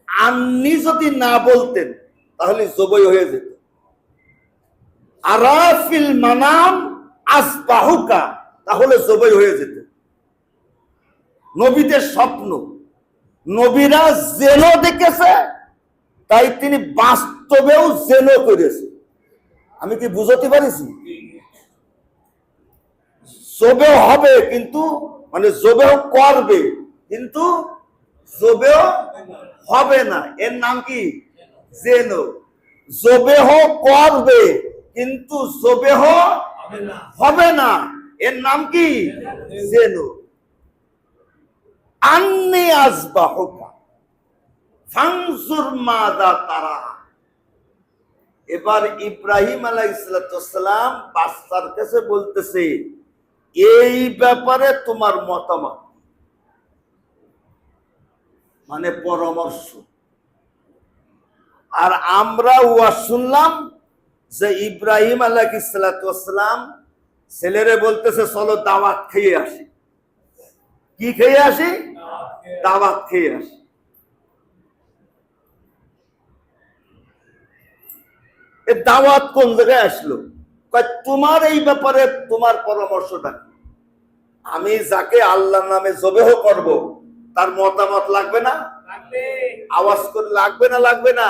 আন্নি যদি না বলতেন তাহলে জবই হয়ে যেত। আরাফিল মানাম আসবাহুকা, তাহলে জবই হয়ে যেত। নবীদের স্বপ্ন, নবীরা যেন দেখেছে, তাই তিনি বাস্তবেও যেন করেছে। আমি কি বুঝতে পারিছি? জবেহ হবে কিন্তু, মানে জবেহ করবে কিন্তু জবেহ হবে না, এর নাম কি? যেন। জবেহ করবে কিন্তু জবেহ হবে না, এর নাম কি? যেন। আন্নি আযবাহুকা ফানজুর মাযা তারা। এবার ইব্রাহিম আলাইহিস সালাম বাচ্চার কাছে বলতেছে, এই ব্যাপারে তোমার মতামত, মানে পরামর্শ। আর আমরা ওয়াজ শুনলাম যে ইব্রাহিম আলাইহিস সালাম ছেলেরে বলতেছে চলো দাওয়াত খেয়ে আসি। কি খেয়ে আসি? দাওয়াত খেয়ে আসি। এই দাওয়াত কোন জায়গায় আসলো? তোমার এই ব্যাপারে তোমার পরামর্শটা কি? আমি যাকে আল্লাহর নামে জবেহ করব তার মতামত লাগবে না? আওয়াজ করে লাগবে না? লাগবে না?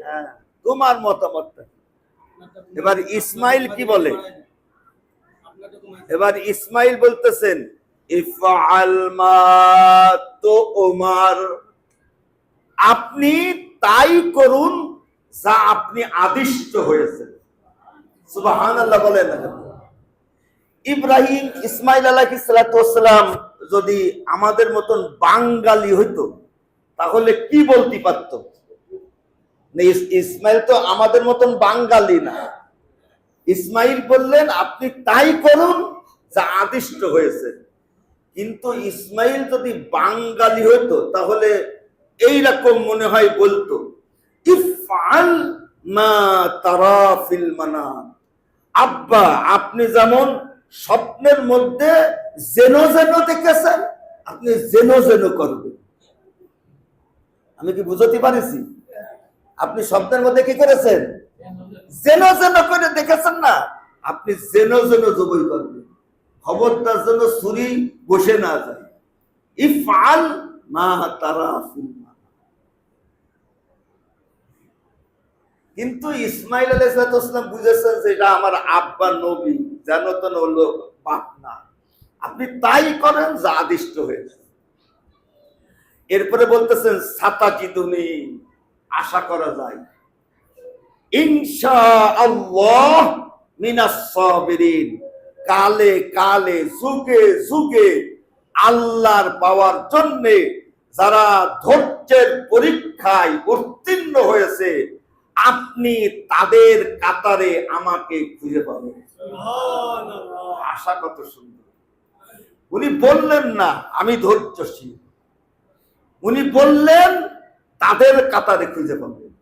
হ্যাঁ, তোমার মতামতটা। এবার ইসমাইল কি বলে? এবার ইসমাইল বলতেছেন, ইফআল মা তুমার, আপনি তাই করুন যা আপনি আদিষ্ট হয়েছেন। সুবহানাল্লাহ বলেন। ইব্রাহিম ইসমাইল আলাইহিস সালাম যদি আমাদের মতন বাঙালি হইতো তাহলে কি বলতে পারত? ইসমাইল তো আমাদের মতন বাঙালি না। ইসমাইল বললেন আপনি তাই করুন যা আদিষ্ট হয়েছে। কিন্তু ইসমাইল যদি বাঙালি হইতো তাহলে এইরকম মনে হয় বলতো, ইফআল মা তারা ফিল মানাম, আব্বা আপনি যেমন স্বপ্নের মধ্যে যেন যেন দেখেছেন, আপনি যেন যেন করবেন। আমি কি বুঝতে পারিছি? আপনি স্বপ্নের মধ্যে কি করেছেন? যেন যেন করে দেখেছেন না, আপনি যেন যেন জবই করবেন, খবরদার যেন ছুরি বসে না যায়। ইফআল মা তারা। কিন্তু ইসমাইল আলাইহিস সালাম বুঝেছেন যে এটা আমার আব্বা নবী, যেন তেন হলো বাপ না, আপনি তাই করেন যা আদিষ্ট হয়েছে। এরপরে বলতেছেন সাতাজিদুনি, আশা করা যায় ইনশাআল্লাহ মিনাস সাবিরিন, কালে কালে যুগে যুগে আল্লাহর পাওয়ার জন্য যারা ধৈর্যের পরীক্ষায় উত্তীর্ণ হয়েছে, আপনি তাদের কাতারে আমাকে খুঁজে পাবেন। আশা কত সুন্দর। উনি বললেন না আমি ধৈর্যশীল, উনি বললেন তাদের কাতারে খুঁজে পাবেন।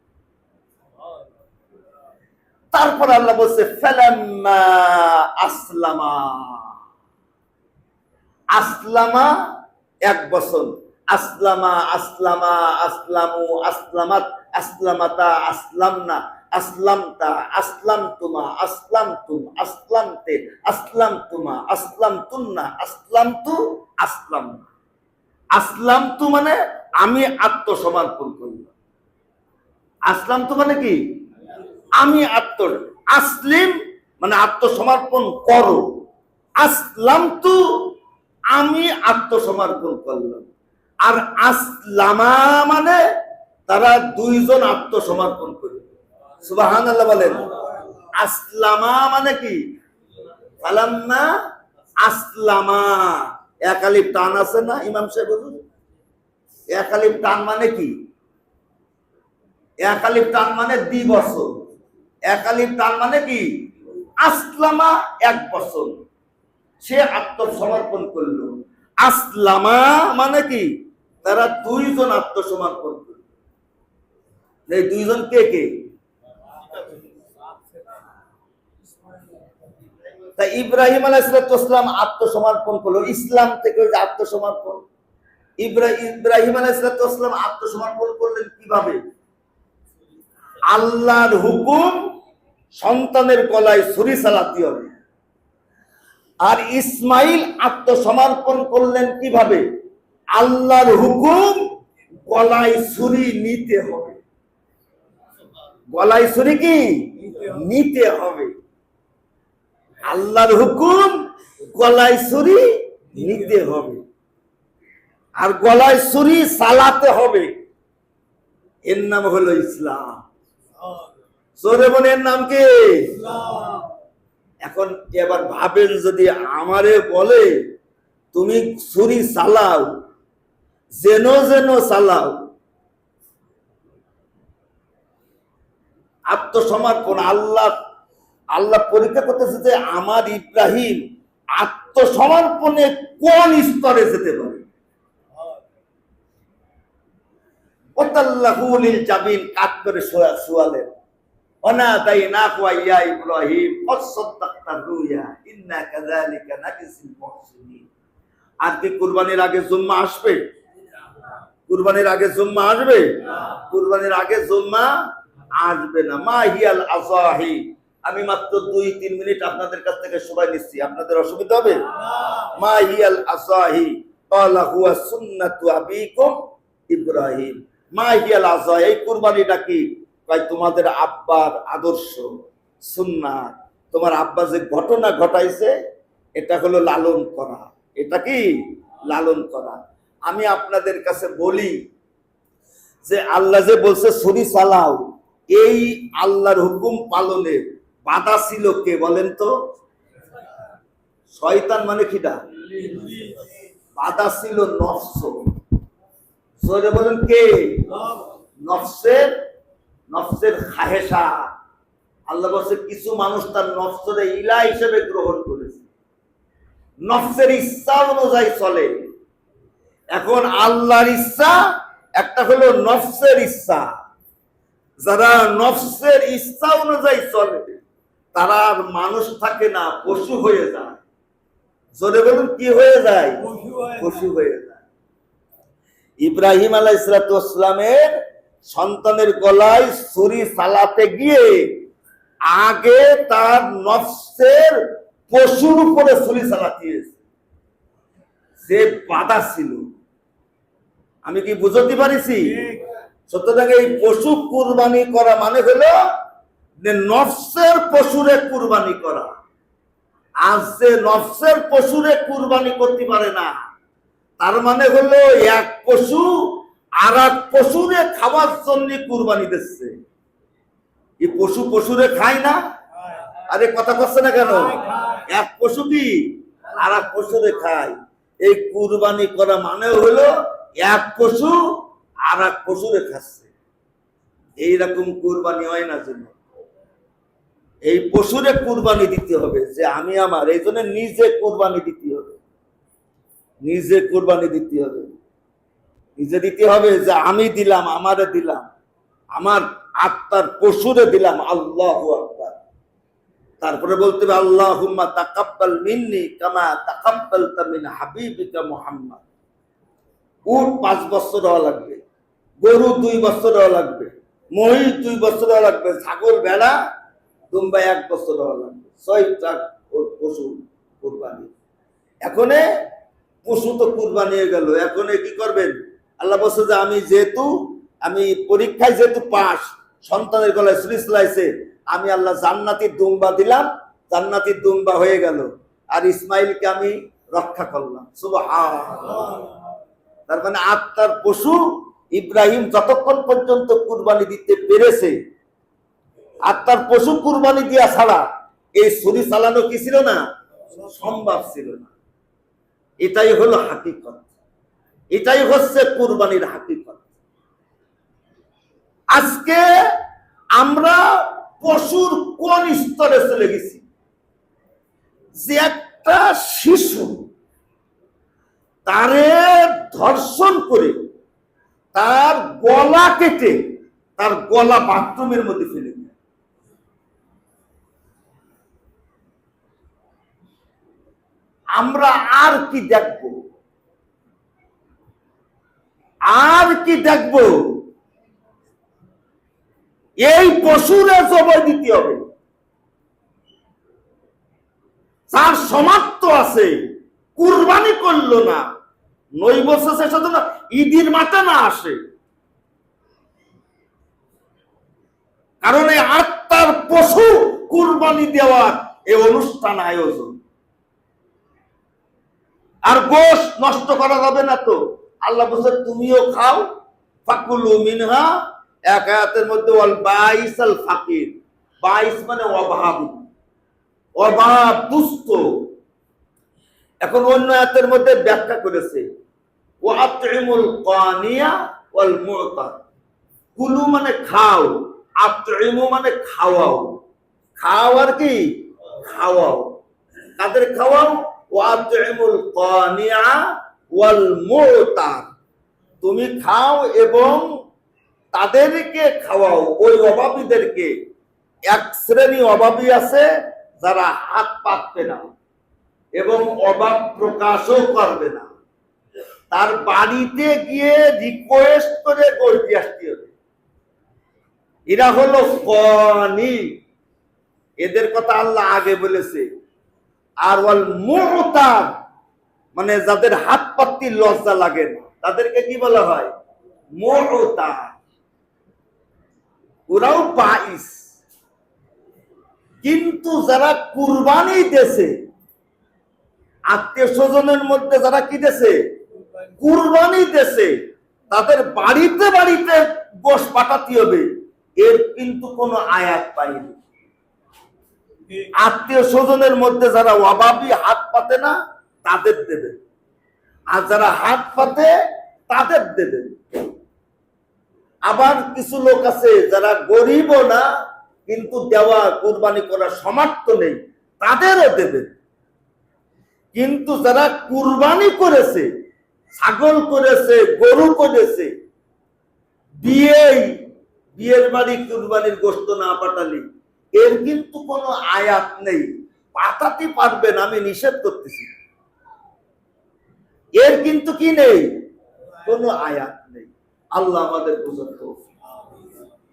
তারপর আল্লাহ বলছে ফালাম্মা আসলামা, আসলামা 1 বছর, আসলামা আসলামা আসলামু আসলামাত আসলামাতা আসলামনা আসলামতা আসলামতুমা আসলামতুম আসলামতে আসলামতুমা আসলামতুন্না আসলামতু আসলামনা। আসলামতু মানে আমি আত্মসমর্পণ করলাম। আসলামতু মানে কি? আমি আসলিম মানে আত্মসমর্পণ করো, আসলামতু আমি আত্মসমর্পণ করলাম। আর আসলামা মানে তারা দুইজন আত্মসমর্পণ করে। সুবহানাল্লাহ বলেন। আসলামা মানে কি? ফালাম্মা আসলামা, এক আলিফ টান আছে না ইমাম সাহেব? এক আলিফ টান মানে কি? এক আলিফ টান মানে দ্বিবচন, এক আলিফ টান মানে কি? আসলামা 1 বছর, সে আত্মসমর্পণ করলো। আসলামা মানে কি? তারা দুইজন আত্মসমর্পণ করল। এই দুইজন কে কে? তা ইব্রাহিম আলাইহিস সালাম আত্মসমর্পণ করলো, ইসলাম থেকে যে আত্মসমর্পণ। ইব্রাহিম আলাইহিস সালাম আত্মসমর্পণ করলেন কিভাবে? আল্লাহর হুকুম সন্তানের গলায় ছুরি চালাতে হবে। আর ইসমাইল আত্মসমর্পণ করলেন কিভাবে? আল্লাহর হুকুম গলায় ছুরি নিতে হবে। গলায় ছুরি কি নিতে হবে? আল্লাহর হুকুম গলায় ছুরি নিতে হবে, আর গলায় ছুরি চালাতে হবে। এর নাম হলো ইসলাম। জোরে বলেন, এর নাম কি? এখন এবার ভাবেন, যদি আমারে বলে তুমি ছুরি চালাও, যেন যেন চালাও, আত্মসমর্পণ। আল্লাহ পরীক্ষা করতেছে যে আমার ইব্রাহিম আত্মসমর্পণে কোন স্তরে যেতে পারে। ওয়াতাল্লাহু লিল জাবিন, কাট করে শুয়ালেন। ওয়ানাদাইনাহু ইয়া ইব্রাহিম কদ সাদ্দাকতা রুয়া ইন্না কাযালিকা নাজিসিল মুহসিনিন। আর কি কুরবানির আগে জুম্মা আসবে? কুরবানির আগে জুম্মা আসবে? কুরবানির আগে জুম্মা আসবে না। মা হিয়াল আযাহি, আমি মাত্র 2-3 মিনিট আপনাদের কাছ থেকে সময় নিচ্ছি, আপনাদের অসুবিধা হবে? মা হিয়াল আযাহি ক্বালা হুয়া সুন্নাতু আবিকুম ইব্রাহিম। মা হিয়াল আযাহি, এই কুরবানিটা কি? ভাই তোমাদের আব্বার আদর্শ, সুন্নাত। তোমার আব্বা যে ঘটনা ঘটাইছে, এটা হলো লালন করা। এটা কি? লালন করা। আমি আপনাদের কাছে বলি যে আল্লাহ যে বলছে ছুরি চালাও, এই আল্লাহর হুকুম পালনে বাধা ছিল কে বলেন তো? শয়তান মানে কিটা? বাধা ছিল নফস। জোরে বলেন কে? নফসের খাহেসা। আল্লাহ বলছে কিছু মানুষ তার নফসের ইলা হিসেবে গ্রহণ করেছে, নফসের ইচ্ছা অনুযায়ী চলে। এখন আল্লাহর ইচ্ছা একটা হলো নফসের ইচ্ছা। যারা নফসের ইচ্ছা অনুযায়ী চলে, তারা আর মানুষ থাকে না, পশু হয়ে যায়। জোরে বলুন কি হয়ে যায়? পশু হয়ে যায়। ইব্রাহিম আলাইহিস সালামের সন্তানের গলায় ছুরি চালাতে গিয়ে আগে তার নফসের পশুর উপরে ছুরি চালাতিয়েছে, যে বাধা ছিল। আমি কি বুঝতে পারিছি? সুতরাং এই পশু কুরবানি করা মানে হলো যে নফসের পশুরে কুরবানি করা। আজ যে নফসের পশুরে কুরবানি করতে পারে না, তার মানে হলো এক পশু আর এক পশুরে খাওয়ার জন্য কুরবানি দিচ্ছে। এই পশু পশুরে খায় না? আরে কথা করছে না কেন? এক পশু কি আর এক পশুরে খায়। এই কুরবানি করা মানে হলো এক পশু আর এক পশুরে খাচ্ছে। এইরকম কুরবানি হয় না জন্য এই পশুরে কুরবানি দিতে হবে, যে আমি আমার, এই জন্য নিজে কুরবানি দিতে হবে, নিজে কুরবানি দিতে হবে, নিজে দিতে হবে যে আমি দিলাম, আমারে দিলাম, আমার আত্মার পশুরে দিলাম। আল্লাহু আকবার। তারপরে বলতে হবে আল্লাহুম্মা তাকাব্বাল মিন্নি কামা তাকাব্বালতা মিন হাবিবিকা মুহাম্মদ। উট 5 বছর হওয়া লাগবে, গরু 2 বছর হওয়া লাগবে, মহিষ 2 বছর হওয়া লাগবে, ছাগল ভেড়া দুম্বা 1 বছর হওয়া লাগবে। 6টা পশু কুরবানি। এখনে পশু তো কুরবানি হয়ে গেল, এখনে কি করবেন? আল্লাহ বলছে যে আমি পরীক্ষায় যেহেতু পাস, সন্তানের গলায় ছুরি চালাইছে, আমি আল্লাহ জান্নাতি দুম্বা দিলাম, জান্নাতি দুম্বা হয়ে গেল, আর ইসমাইলকে আমি রক্ষা করলাম। সুবহানাল্লাহ। তার মানে আত্মার পশু ইব্রাহিম যতক্ষণ পর্যন্ত কুরবানি দিতে পেরেছে, আত্মার পশু কুরবানি দিয়া ছাড়া এই ছুরি চালানো কি ছিল না? সম্ভব ছিল না। এটাই হলো হাকিকত, এটাই হচ্ছে কুরবানির হাকিকত। আজকে আমরা পশুর কোন স্তরে চলে গেছি, যে একটা শিশু তারে ধর্ষণ করে তার গলা কেটে তার গলা বাথরুমের মধ্যে ফেলে দেয়। আমরা আর কি দেখব? আর কি দেখব? এই পশুরে জবাই দিতে হবে। যার সমাপ্ত আছে, কুরবানি করলো না, 9 বছর শেষ হতো না, ঈদের মাঠে না আসে, কারণ এই আত্মার পশু কুরবানি দেওয়ার এই অনুষ্ঠান আয়োজন। আর গোশত নষ্ট করা যাবে না তো। আল্লাহ বলছে তুমিও খাও, ফাকুলু মিনহা। এক আয়াতের মধ্যে ওয়াল বাইসাল ফাকির, বাইস মানে অভাবী, অভাব দুস্থ। এখন অন্য আয়াতের মধ্যে ব্যাখ্যা করেছে ওয়া আতইমুল কানিয়া ওয়াল মুতার। কুলু মানে খাও, আতইমু মানে খাওয়াও। খাও আর কি? খাওয়াও। কাদের খাওয়াও? ওয়া আতইমুল কানিয়া ওয়াল মুতার। তুমি খাও এবং তাদেরকে খাওয়াও, ওই অভাবীদেরকে। এক শ্রেণী অভাবী আছে যারা হাত পাতবে না এবং অভাব প্রকাশও করবে না, তার বাড়িতে গিয়ে রিকোয়েস্ট করে গোশত আসতে হবে। এরা হলো ফানি, এদের কথা আল্লাহ আগে বলেছে। আর ওয়াল মুতার মানে যাদের হাত পাততে লজ্জা লাগে না, তাদেরকে কি বলা হয়? মুতার। ওরাও বাইস। কিন্তু যারা কুরবানি দেশে, আত্মীয় স্বজনের মধ্যে যারা কি দেশে কুরবানি দেশে, তাদের বাড়িতে বাড়িতে গোশত পাঠাতে হবে, এর কিন্তু কোনো আয়াত পাইনি। আত্মীয় স্বজনের মধ্যে যারা অভাবী, হাত পাতে না, তাদের দেবেন, আর যারা হাত পাতে তাদের দেবেন। আবার কিছু লোক আছে যারা গরিবও না, কিন্তু দেওয়া কুরবানি করার সামর্থ্য নেই, তাদেরও দেবেন। কিন্তু যারা কুরবানি করেছে, ছাগল করেছে, গরু করেছে, বিয়ের বাড়ি কুরবানির গোশত না পাঠালে এর কিন্তু কোনো আয়াত নেই। পাঠাতে পারবেন, আমি নিষেধ করতেছি, এর কিন্তু কি নেই? কোনো আয়াত নেই। আল্লাহ আমাদের বুঝাতে